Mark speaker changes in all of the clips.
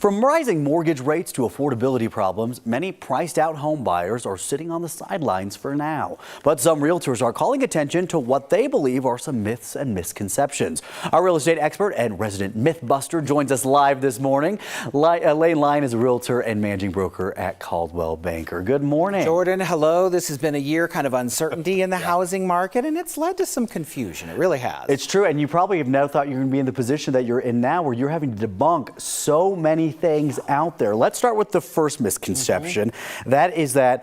Speaker 1: From rising mortgage rates to affordability problems, many priced out home buyers are sitting on the sidelines for now. But some realtors are calling attention to what they believe are some myths and misconceptions. Our real estate expert and resident myth buster joins us live this morning. Lane Lyon is a realtor and managing broker at Coldwell Banker. Good morning.
Speaker 2: Jordan, hello. This has been a year kind of uncertainty in the housing market, and it's led to some confusion. It really has.
Speaker 1: It's true, and you probably have never thought you were going to be in the position that you're in now, where you're having to debunk so many things out there. Let's start with the first misconception. That is that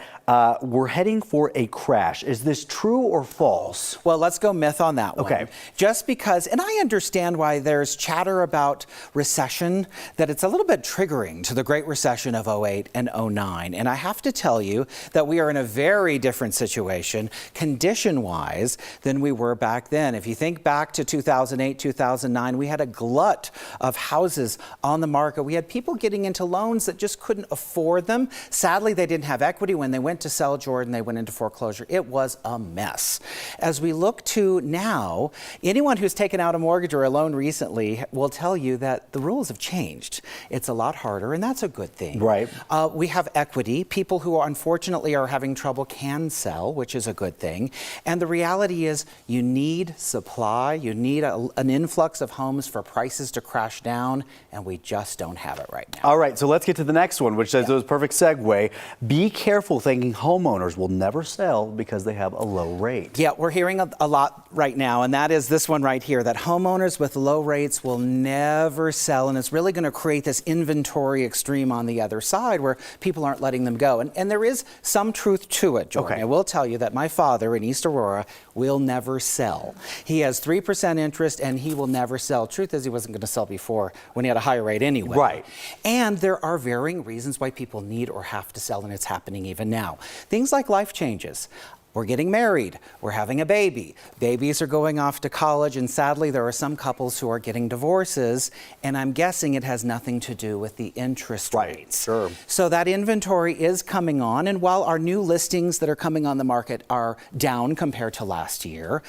Speaker 1: we're heading for a crash. Is this true or false?
Speaker 2: Well, let's go myth on that one.
Speaker 1: Okay.
Speaker 2: Just because, and I understand why there's chatter about recession, that it's a little bit triggering to the Great Recession of 08 and 09. And I have to tell you that we are in a very different situation, condition-wise, than we were back then. If you think back to 2008, 2009, we had a glut of houses on the market. We had people getting into loans that just couldn't afford them. Sadly, they didn't have equity. When they went to sell, Jordan, they went into foreclosure. It was a mess. As we look to now, anyone who's taken out a mortgage or a loan recently will tell you that the rules have changed. It's a lot harder, and that's a good thing.
Speaker 1: Right.
Speaker 2: We have equity. People who unfortunately are having trouble can sell, which is a good thing. And the reality is you need supply. You need an influx of homes for prices to crash down, and we just don't have it right now.
Speaker 1: All right, so let's get to the next one, which says it was a perfect segue. Be careful thinking homeowners will never sell because they have a low rate.
Speaker 2: Yeah, we're hearing a lot right now, and that is this one right here, that homeowners with low rates will never sell, and it's really going to create this inventory extreme on the other side where people aren't letting them go. And there is some truth to it, Jordan.
Speaker 1: Okay.
Speaker 2: I will tell you that my father in East Aurora will never sell. He has 3% interest, and he will never sell. Truth is, he wasn't going to sell before when he had a higher rate anyway.
Speaker 1: Right.
Speaker 2: And there are varying reasons why people need or have to sell, and it's happening even now. Things like life changes. We're getting married, we're having a baby, babies are going off to college, and sadly there are some couples who are getting divorces, and I'm guessing it has nothing to do with the interest rates.
Speaker 1: Sure.
Speaker 2: So that inventory is coming on, and while our new listings that are coming on the market are down compared to last year,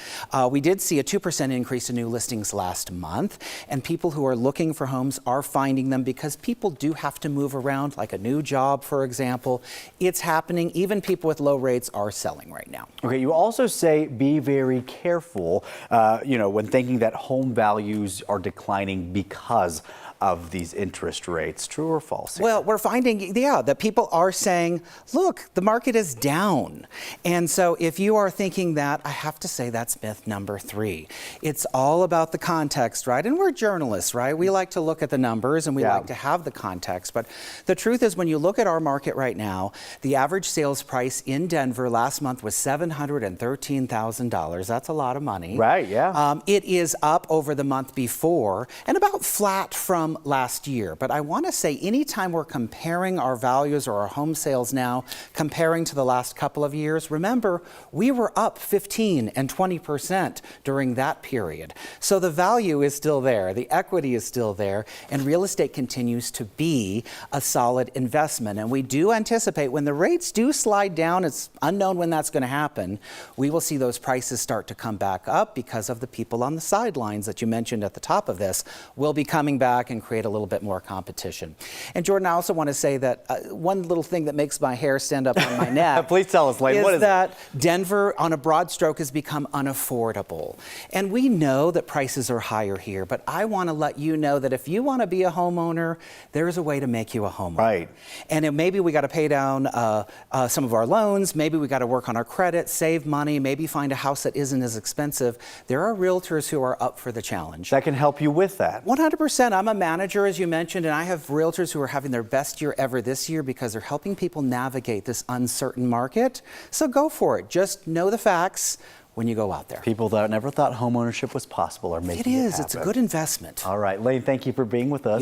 Speaker 2: we did see a 2% increase in new listings last month, and people who are looking for homes are finding them because people do have to move around, like a new job, for example. It's happening. Even people with low rates are selling right now.
Speaker 1: Okay, you also say be very careful, when thinking that home values are declining because of these interest rates. True or false?
Speaker 2: Well, we're finding, that people are saying, look, the market is down. And so if you are thinking that, I have to say that's myth number 3. It's all about the context, right? And we're journalists, right? We like to look at the numbers and we like to have the context. But the truth is, when you look at our market right now, the average sales price in Denver last month was $713,000. That's a lot of money.
Speaker 1: Right, yeah.
Speaker 2: It is up over the month before and about flat from last year. But I want to say, anytime we're comparing our values or our home sales now, comparing to the last couple of years, remember, we were up 15 and 20% during that period. So the value is still there, the equity is still there, and real estate continues to be a solid investment. And we do anticipate when the rates do slide down, it's unknown when that's going to happen, we will see those prices start to come back up because of the people on the sidelines that you mentioned at the top of this will be coming back and create a little bit more competition. And Jordan, I also want to say that one little thing that makes my hair stand up on my neck
Speaker 1: Please tell us, Lane, what is
Speaker 2: that Denver, on a broad stroke, has become unaffordable. And we know that prices are higher here, but I want to let you know that if you want to be a homeowner, there is a way to make you a homeowner.
Speaker 1: Right.
Speaker 2: And maybe we got to pay down some of our loans, maybe we got to work on our credit, save money, maybe find a house that isn't as expensive. There are realtors who are up for the challenge.
Speaker 1: That can help you with that.
Speaker 2: 100%. I'm a manager, as you mentioned, and I have realtors who are having their best year ever this year because they're helping people navigate this uncertain market. So go for it. Just know the facts when you go out there.
Speaker 1: People that never thought homeownership was possible are making it happen.
Speaker 2: It's a good investment.
Speaker 1: All right, Lane, thank you for being with us.